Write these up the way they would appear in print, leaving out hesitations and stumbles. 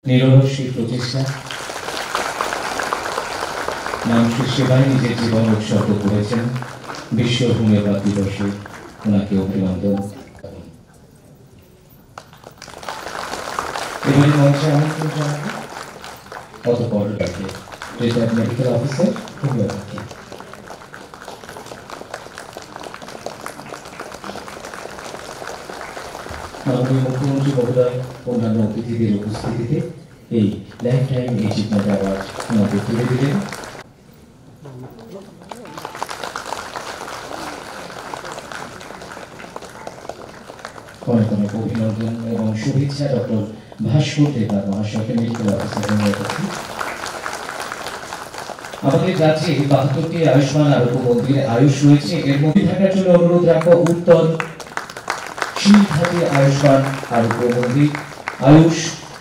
নিরলসী প্রচেষ্টা, মানুষের সেবায় নিজের জীবন উৎসর্গ করেছেন। বিশ্ব হোমিওপ্যাথ দিবসে ওনাকে অভিনন্দন। এবারে মঞ্চে আমন্ত্রণ জানাবো অতঃপর ডাকে রিটায়ার্ড মেডিকেল অফিসার হোমিওপ্যাথি। মাননীয় মুখ্যমন্ত্রী মহোদয় অন্যান্য অতিথিদের উপস্থিতিতে এই লাইফ টাইম অ্যাচিভমেন্ট অ্যাওয়ার্ড ওনাকে তুলে দিলেন। অনেক অনেক অভিনন্দন এবং শুভেচ্ছা ডক্টর ভাস্কর দেবনাথ মহাশয়কে, মেডিকেল অফিসার হোমিওপ্যাথি। আমাদের রাজ্যে ৭২টি আয়ুষ্মান আরোগ্য মন্দিরে আয়ুষ রয়েছে। এর মধ্যে থাকার জন্য অনুরোধ রাখবো উত্তর শিলঘাটে আয়ুষ্মান আরোগ্য মন্দির, আয়ুষ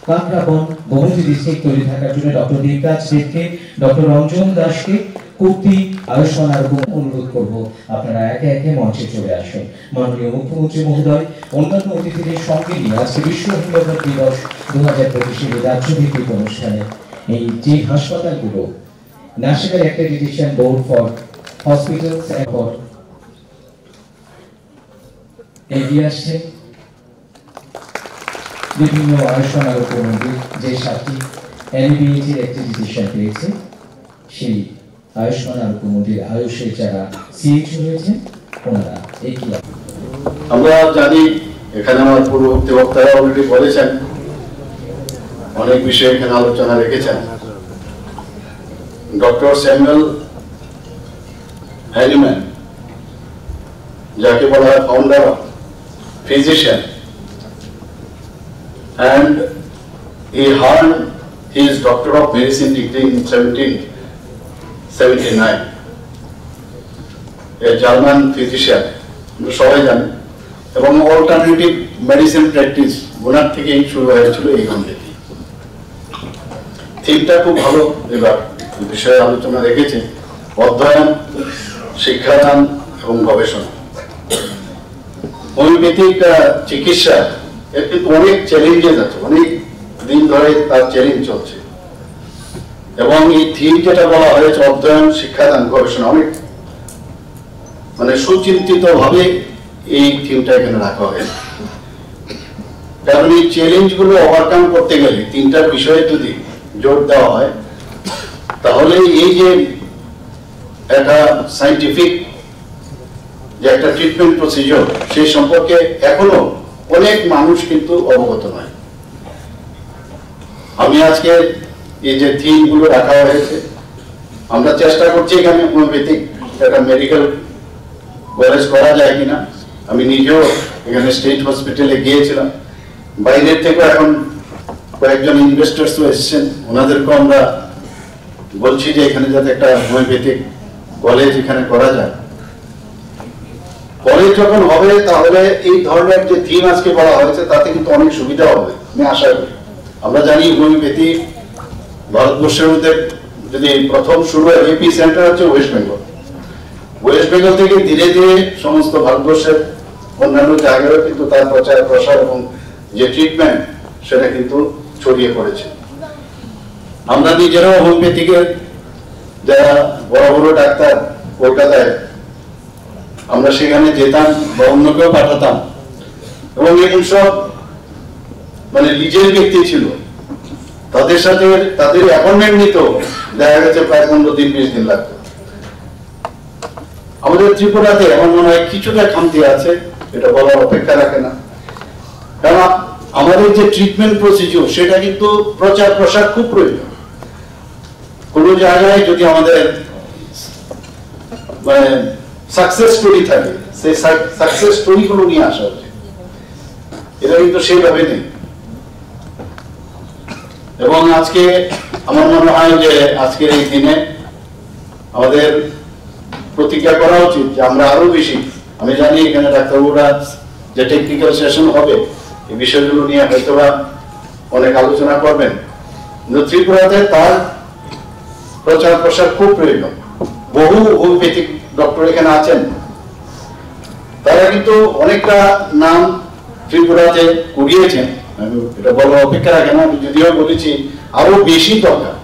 কাকরাবন গোমতী ডিস্ট্রিক্ট তৈরি থাকার জন্য ডক্টর দেবরাজ দেবকে, ডক্টর রঞ্জন দাসকে, কুর্তি আয়ুষ্মান আরোগ্য অনুরোধ করব আপনারা একে একে মঞ্চে চলে আসুন। মাননীয় মুখ্যমন্ত্রী মহোদয় অন্যান্য অতিথিদের সঙ্গে নিয়ে আজকে বিশ্ব হোমিওপ্যাথি দিবস 2025 রাজ্যভিত্তিক অনুষ্ঠানে এই যে হাসপাতালগুলো national accreditation board for hospitals for এগিয়ে আসছে, বিভিন্ন আয়ুষ্মান আরোগ্য মন্দির যে 7টি NABH এর অ্যাক্রেডিটেশন পেয়েছে, সেই আয়ুষ্মান আরোগ্য মন্দির আয়ুষের যারা CHO রয়েছে ওনারা একই। আমরা জানি এখানে আমার পূর্ববর্তী বক্তারা অলরেডি বলেছেন, অনেক বিষয়ে এখানে আলোচনা রেখেছেন। ডক্টর স্যামুয়েল হ্যানিম্যান, যাকে বলা হয় founder physician, and he earned his Doctor of Medicine degree in 1779. A German physician, সবাই জানেন, এবং অল্টারনেটিভ মেডিসিন প্র্যাকটিস ওনার থেকেই শুরু হয়েছিল এই কমিটি। থিমটা খুব ভালো এবার বিষয়ে আলোচনা রেখেছে, অধ্যয়ন, শিক্ষাদান এবং গবেষণা। হোমিওপ্যাথিক চিকিৎসা এর কিন্তু অনেক চ্যালেঞ্জেস আছে, অনেক দিন ধরে তার চ্যালেঞ্জ চলছে, এবং এই থিম যেটা বলা হয়েছে অধ্যয়ন, শিক্ষাদান, গবেষণা, অনেক মানে সুচিন্তিত ভাবে এই থিমটা এখানে রাখা হয়েছে। কারণ এই চ্যালেঞ্জ গুলো ওভারকাম করতে গেলে তিনটা বিষয়ে যদি জোর দেওয়া হয়, তাহলে এই যে একটা সায়েন্টিফিক যে একটা ট্রিটমেন্ট প্রসিজিওর, সেই সম্পর্কে এখনো অনেক মানুষ কিন্তু অবগত নয়। আমি আজকে এই যে থিম গুলো রাখা হয়েছে, আমরা চেষ্টা করছি এখানে হোমিওপ্যাথিক একটা মেডিকেল কলেজ করা যায় কিনা। আমি নিজেও এখানে স্টেট হসপিটালে গিয়েছিলাম, বাইরের থেকে এখন কয়েকজন ইনভেস্টার্সও এসেছেন, ওনাদেরকেও আমরা বলছি যে এখানে যাতে একটা হোমিওপ্যাথিক কলেজ এখানে করা যায়। কলেজ যখন হবে তাহলে এই ধরনের যে থিম আজকে বলা হয়েছে তাতে কিন্তু অনেক সুবিধা হবে, আমি আশা করি। আমরা জানি হোমিওপ্যাথি ভারতবর্ষের মধ্যে যদি প্রথম শুরু হয়, এপি সেন্টার হচ্ছে ওয়েস্ট বেঙ্গল। ওয়েস্ট বেঙ্গল থেকে ধীরে ধীরে সমস্ত ভারতবর্ষের অন্যান্য জায়গায়ও কিন্তু তার প্রচার প্রসার এবং যে ট্রিটমেন্ট সেটা কিন্তু ছড়িয়ে পড়েছে। আমরা নিজেরাও হোমিওপ্যাথিকের যারা বড় বড় ডাক্তার কলকাতায়, আমরা সেখানে যেতাম বা অন্যকেও পাঠাতাম, এবং এরকম সব মানে নিজের ব্যক্তি ছিল, তাদের সাথে তাদের অ্যাপয়েন্টমেন্ট নিত, দেখা গেছে প্রায় 15 দিন 20 দিন লাগতো। আমাদের ত্রিপুরাতে আমার মনে হয় কিছুটা খামতি আছে, এটা বলার অপেক্ষা রাখে না। কারণ আমাদের যে ট্রিটমেন্ট প্রসিজিওর সেটা কিন্তু প্রচার প্রসার খুব প্রয়োজন। কোন জায়গায় যদি আমাদের মানে সাকসেস স্টোরি থাকে, সেই সাকসেস স্টোরি গুলো নিয়ে আসা উচিত, এটা কিন্তু সেইভাবে নেই। এবং আজকে আমার মনে হয় যে আজকের এই দিনে আমাদের প্রতিজ্ঞা করা উচিত যে আমরা আরো বেশি, আমি জানি এখানে ডাক্তারবাবুরা যে টেকনিক্যাল সেশন হবে এই বিষয়গুলো নিয়ে হয়তোবা অনেক আলোচনা করবেন, কিন্তু ত্রিপুরাতে তার প্রচার প্রসার খুব প্রয়োজন। বহু হোমিওপ্যাথিক ডক্টর এখানে আছেন, তারা কিন্তু অনেকটা নাম ত্রিপুরাতে কুড়িয়েছেন, আমি এটা বলার অপেক্ষা রাখে না, আমি যদিও বলেছি আরো বেশি দরকার,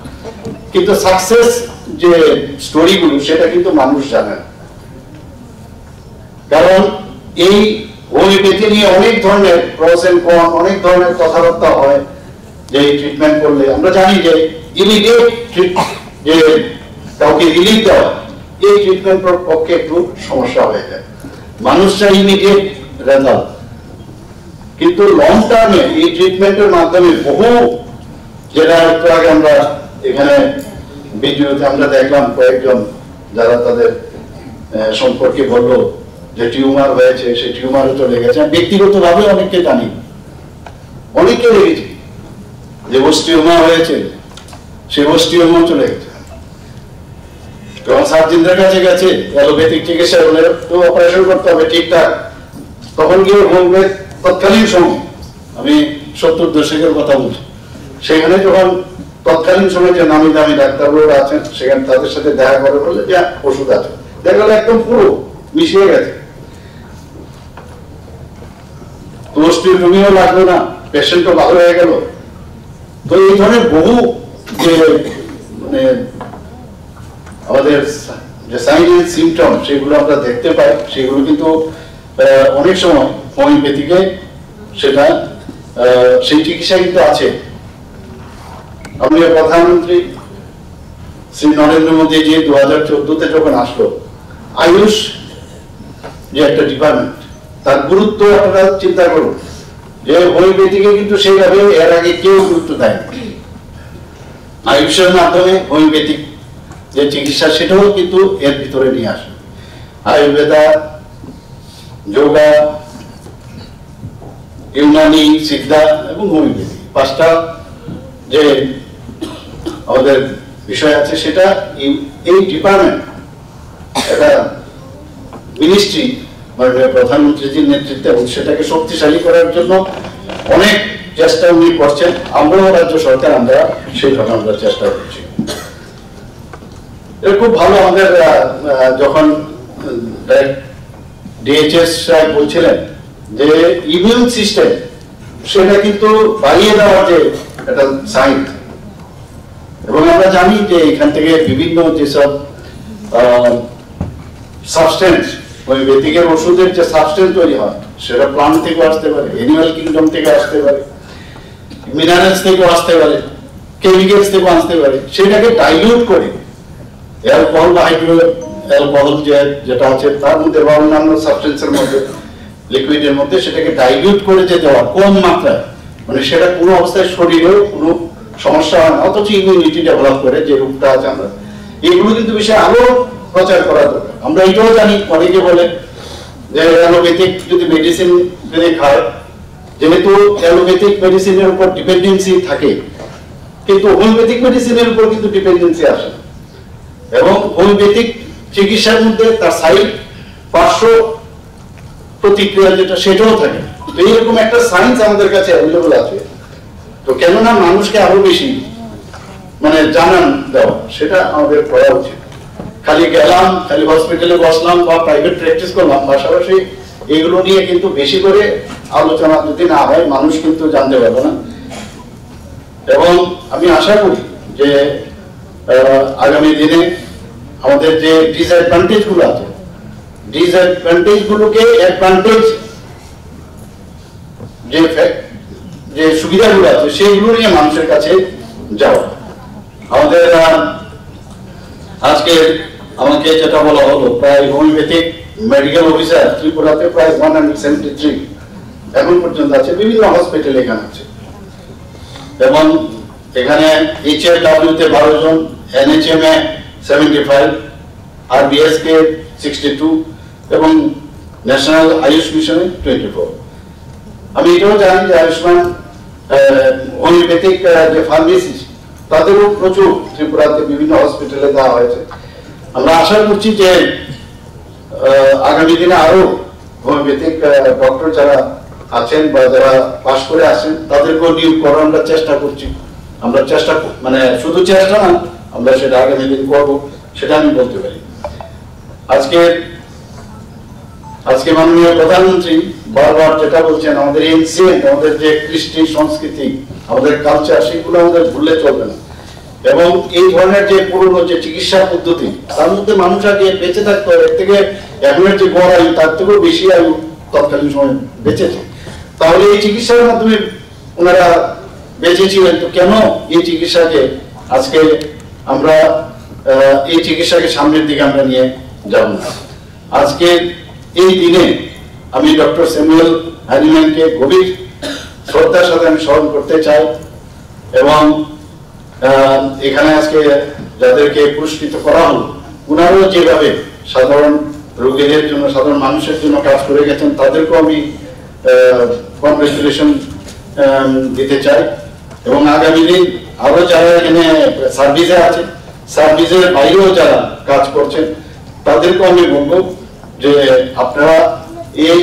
কিন্তু সাকসেস যে স্টোরিগুলো সেটা কিন্তু মানুষ জানে না। কারণ এই হোমিওপ্যাথি নিয়ে অনেক ধরনের প্রস এন্ড কন, অনেক ধরনের কথাবার্তা হয় যে ট্রিটমেন্ট করলে আমরা জানি যে ইমিডিয়েট যে কাউকে রিলিফ দেওয়া, এই ট্রিটমেন্টের পক্ষে একটু সমস্যা হয়ে যায়, মানুষ চাই ইমিডিয়েট রেজাল্ট। কিন্তু লং টার্মে এই ট্রিটমেন্টের মাধ্যমে বহু, যেটা একটু আগে আমরা এখানে ভিডিওতে আমরা দেখলাম কয়েকজন যারা তাদের সম্পর্কে বললো যে টিউমার হয়েছে, সেই টিউমারও চলে গেছে। ব্যক্তিগত ভাবে অনেককে জানি, অনেককে দেখেছি যে অস্টিওমা হয়েছে, সেই অস্টিওমা চলে গেছে। যখন সার্জনদের কাছে গেছে অ্যালোপ্যাথিক চিকিৎসা হলে তো অপারেশন করতে হবে ঠিকঠাক, তখন গিয়ে বলবে তৎকালীন সময়, আমি 70 দশকের কথা বলছি, সেখানে যখন তৎকালীন সময় যে নামি দামি ডাক্তারগুলো আছেন সেখানে তাদের সাথে দেখা করে বললে যে ওষুধ আছে, দেখা গেল একদম পুরো মিশিয়ে গেছে, রুমিও লাগলো না, পেশেন্টও ভালো হয়ে গেল। তো এই ধরনের বহু যে মানে আমাদের যে সাইন এন্ড সিমটম সেগুলো আমরা দেখতে পাই, সেগুলো কিন্তু অনেক সময় হোমিওপ্যাথিকে সেটা সেই চিকিৎসা কিন্তু আছে। আমাদের প্রধানমন্ত্রী শ্রী নরেন্দ্র মোদী যে 2014-তে যখন আসলো, আয়ুষ যে একটা ডিপার্টমেন্ট, তার গুরুত্ব আপনারা চিন্তা করুন যে হোমিওপ্যাথিকে কিন্তু সেইভাবে এর আগে কেউ গুরুত্ব দেয় না। আয়ুষের মাধ্যমে হোমিওপ্যাথিক যে চিকিৎসা সেটাও কিন্তু এর ভিতরে নিয়ে আসে। আয়ুর্বেদা, যোগা, ইউনানি, সিদ্ধা এবং হোমিওপ্যাথি, 5টা যে আমাদের বিষয় আছে সেটা এই ডিপার্টমেন্ট, এটা মিনিস্ট্রি মাননীয় প্রধানমন্ত্রীজির নেতৃত্বে, এবং সেটাকে শক্তিশালী করার জন্য অনেক চেষ্টা উনি করছেন। আমরাও রাজ্য সরকার আমরা সেইভাবে আমরা চেষ্টা করছি। এটা খুব ভালো। আমাদের যখন ডিএইচএস বলছিলেন যে ইমিউন সিস্টেম সেটা কিন্তু বাড়িয়ে দেওয়ার যে একটা সাইন, এবং আমরা জানি যে এখান থেকে বিভিন্ন যেসব সাবস্টেন্স, হোমিওপ্যাথিকের ওষুধের যে সাবস্টেন্স তৈরি হয় সেটা প্লান্ট থেকে আসতে পারে, অ্যানিমাল কিংডম থেকে আসতে পারে, মিনারেলস থেকে আসতে পারে, কেমিক্যালস থেকে আসতে পারে, সেটাকে ডাইলিউট করে অ্যালকোহল বা হাইড্রো অ্যালকোহল যেটা আছে তার মধ্যে বা অন্যান্য সাবস্টেন্সের মধ্যে, লিকুইডের মধ্যে, সেটাকে ডাইলিউট করে যে দেওয়া কম মাত্রায়, মানে সেটা কোনো অবস্থায় শরীরেও কোনো সমস্যা হয় না, অথচ ইমিউনিটি ডেভেলপ করে যে রূপটা আছে আমরা, এগুলো কিন্তু বিষয়ে আরো প্রচার করা দরকার। আমরা এটাও জানি, অনেকে বলে যে অ্যালোপ্যাথিক যদি মেডিসিন যদি খায়, যেহেতু অ্যালোপ্যাথিক মেডিসিনের উপর ডিপেন্ডেন্সি থাকে, কিন্তু হোমিওপ্যাথিক মেডিসিনের উপর কিন্তু ডিপেন্ডেন্সি আসে না, এবং হোমিওপ্যাথিক চিকিৎসার মধ্যে তার সাইড পার্শ্ব প্রতিক্রিয়া যেটা সেটাও থাকে। তো এইরকম একটা সায়েন্স আমাদের কাছে অ্যাভেলেবল আছে, তো কেননা মানুষকে আরো বেশি মানে জানান দেওয়া, সেটা আমাদের করা উচিত। খালি গেলাম, খালি হসপিটালে বসলাম বা প্রাইভেট প্র্যাকটিস করলাম, পাশাপাশি এগুলো নিয়ে কিন্তু বেশি করে আলোচনা যদি না হয় মানুষ কিন্তু জানতে পারবে না। এবং আমি আশা করি যে আগামী দিনে আমাদের যে ডিসঅ্যাডভান্টেজ গুলো আছে, ডিসঅ্যাডভান্টেজ গুলোকে অ্যাডভান্টেজ যে সুবিধাগুলো আছে সেইগুলো নিয়ে মানুষের কাছে যাওয়া। আমাদের আজকে আমাকে যেটা বলা হলো, প্রায় হোমিওপ্যাথিক মেডিকেল অফিসার ত্রিপুরাতে প্রায় 173 এখন পর্যন্ত আছে, বিভিন্ন হসপিটালে এখানে আছে, এবং এখানে HLW তে 12 জন, NHM এ 75, RBS কে 62 এবং ন্যাশনাল আয়ুষ মিশনে 24। আমি এটাও জানি যে আয়ুষ্মান হোমিওপ্যাথিক যে ফার্মেসিস্ট তাদেরও প্রচুর ত্রিপুরাতে বিভিন্ন হসপিটালে দেওয়া হয়েছে। আমরা আশা করছি যে আগামী দিনে আরো হোমিওপ্যাথিক ডক্টর যারা আছেন বা যারা পাশ করে আসেন তাদেরকেও নিয়োগ করার আমরা চেষ্টা করছি। আমরা চেষ্টা মানে শুধু চেষ্টা না, আমরা সেটা আগামী দিন করবো, সেটা আমি বলতে পারি। আজকে মাননীয় প্রধানমন্ত্রী বারবার যেটা বলছেন আমাদের এনসিয়েন্ট, আমাদের যে কৃষ্টি সংস্কৃতি, আমাদের কালচার, সেগুলো আমাদের ভুললে চলবে না। এবং এই ধরনের যে পুরনো যে চিকিৎসা পদ্ধতি, তার মধ্যে মানুষ আগে বেঁচে থাকতো, এর থেকে এখনের যে গড় আয়ু তার থেকেও বেশি আয়ু তৎকালীন সময় বেঁচেছে। তাহলে এই চিকিৎসার মাধ্যমে ওনারা বেঁচেছিলেন, তো কেন এই চিকিৎসাকে আজকে আমরা এই চিকিৎসাকে সামনের দিকে আমরা নিয়ে যাব না? আজকে এই দিনে আমি ডক্টর স্যামুয়েল হানিম্যানকে গভীর শ্রদ্ধার সাথে আমি স্মরণ করতে চাই। এবং এখানে আজকে যাদেরকে পুরস্কৃত করা হলো, ওনারাও যেভাবে সাধারণ রোগীদের জন্য, সাধারণ মানুষের জন্য কাজ করে গেছেন, তাদেরকেও আমি কনগ্রেচুলেশন দিতে চাই। এবং আগামী দিন আরো যারা এখানে সার্ভিসে আছে, সার্ভিসের বাইরেও যারা কাজ করছেন, তাদেরকেও আমি বলবো যে আপনারা এই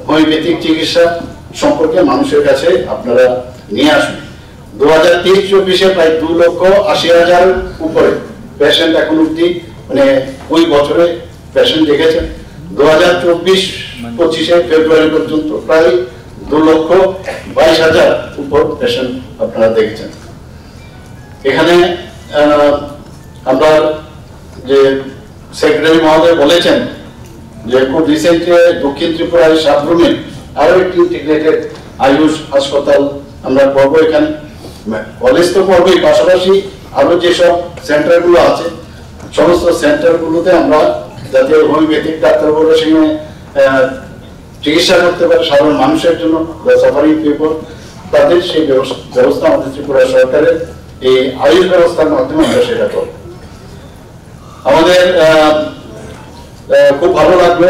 হোমিওপ্যাথিক চিকিৎসা সম্পর্কে মানুষের কাছে আপনারা নিয়ে আসুন। 2023-24 প্রায় 2,80,000 উপরে পেশেন্ট এখন অব্দি, মানে ওই বছরে পেশেন্ট দেখেছেন। 2024-25 ফেব্রুয়ারি পর্যন্ত প্রায় 2,22,000 উপর পেশেন্ট আপনারা দেখেছেন। এখানে আমরা যে সেক্রেটারি মহোদয় বলেছেন যে খুব রিসেন্টলি দক্ষিণ ত্রিপুরায় সাবরুমে আরো একটি ইন্টিগ্রেটেড আয়ুষ হাসপাতাল আমরা করবো। এখানে কলেজ তো করবোই, পাশাপাশি আরো যেসব সেন্টারগুলো আছে সমস্ত সেন্টারগুলোতে আমরা যাতে হোমিওপ্যাথিক ডাক্তারবাবুরা সেখানে চিকিৎসা করতে পারে সাধারণ মানুষের জন্য, সাফারিং পিপল, তাদের সেই ব্যবস্থা আমাদের ত্রিপুরা সরকারের এই আয়ুষ ব্যবস্থার মাধ্যমে আমরা সেটা করব। আমাদের খুব ভালো লাগলো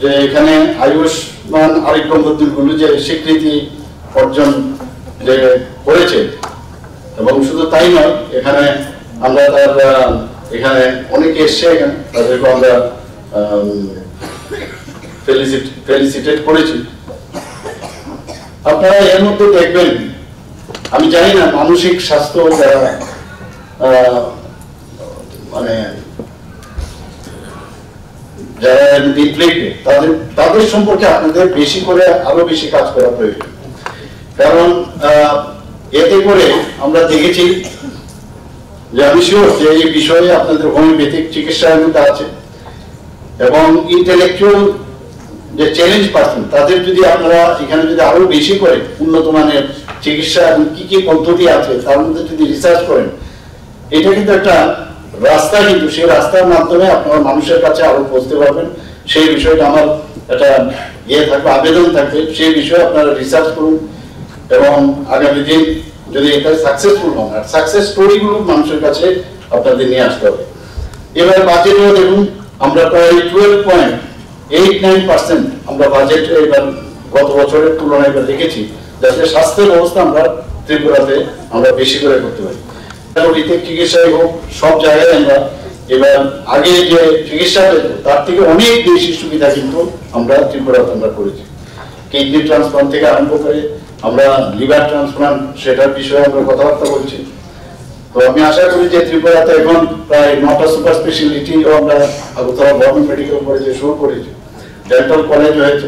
যে এখানে আয়ুষ্মান আরিকম গুলো যে স্বীকৃতি অর্জন যে করেছে, এবং শুধু তাই নয়, এখানে আমরা এখানে অনেকে এসছে, এখানে তাদেরকে আমরা ফেলিসিটেট করেছি। আপনারা এর মধ্যে দেখবেন, আমি জানি না মানসিক স্বাস্থ্য যারা মানে যারা তাদের সম্পর্কে আপনাদের বেশি করে আরো বেশি কাজ করা প্রয়োজন। কারণ এতে করে আমরা দেখেছি যে, আমি শিওর যে এই বিষয়ে আপনাদের হোমিওপ্যাথিক চিকিৎসার মধ্যে আছে, এবং ইন্টেলেকচুয়াল যে চ্যালেঞ্জ পার্সন, তাদের যদি আপনারা এখানে যদি আরো বেশি করে উন্নত মানের চিকিৎসা এবং কি কি পদ্ধতি আছে তার মধ্যে যদি রিসার্চ করেন, এটা কিন্তু একটা রাস্তা, কিন্তু সেই রাস্তার মাধ্যমে আপনারা মানুষের কাছে আরো পৌঁছতে পারবেন। সেই বিষয়টা আমার একটা থাকবে, আবেদন থাকবে, সেই বিষয়ে আপনারা রিসার্চ করুন, এবং আগামী দিন যদি এটা সাকসেসফুল হন, আর সাকসেস স্টোরিগুলো মানুষের কাছে আপনাদের নিয়ে আসতে হবে। এবার বাজেটও দেখুন, আমরা প্রায় 12.89% আমরা বাজেট এবার গত বছরের তুলনায় এবার দেখেছি, যাতে স্বাস্থ্য ব্যবস্থা আমরা ত্রিপুরাতে আমরা বেশি করে করতে পারি। চিকিৎসাই হোক, সব জায়গায় আমরা এবার আগে যে চিকিৎসা পেত তার থেকে অনেক বেশি সুবিধা কিন্তু আমরা ত্রিপুরাতে আমরা করেছি। কিডনি ট্রান্সপ্লান্ট থেকে আরম্ভ করে আমরা লিভার ট্রান্সপ্লান্ট, সেটার বিষয়ে আমরা কথাবার্তা বলছি। তো আমি আশা করি যে ত্রিপুরাতে এখন প্রায় 9টা সুপার স্পেশালিটিও আমরা আগরতলা গভর্নমেন্ট মেডিকেল কলেজে শুরু করেছি, ডেন্টাল কলেজ হয়েছে,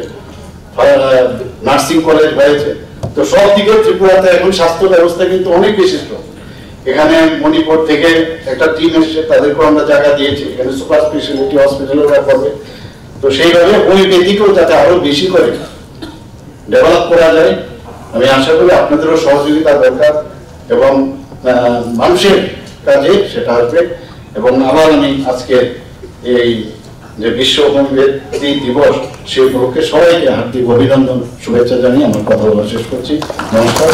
নার্সিং কলেজ হয়েছে। তো সব দিকে ত্রিপুরাতে এখন স্বাস্থ্য ব্যবস্থা কিন্তু অনেক বেশি স্ট্রং। এখানে মণিপুর থেকে একটা টিম এসেছে, তাদেরকেও আমরা জায়গা দিয়েছি, এখানে সুপার স্পেশালিটি হসপিটালও করবে। তো সেইভাবে হোমিওপ্যাথিকেও যাতে আরো বেশি করে ডেভেলপ করা যায়, আমি আশা করি আপনাদেরও সহযোগিতা দরকার, এবং মানুষের কাজে সেটা আসবে। এবং আবার আমি আজকে এই যে বিশ্ব হোমিওপ্যাথি দিবস, সেই উপলক্ষে সবাইকে হার্দিক অভিনন্দন, শুভেচ্ছা জানিয়ে আমার কথা বলা শেষ করছি। নমস্কার।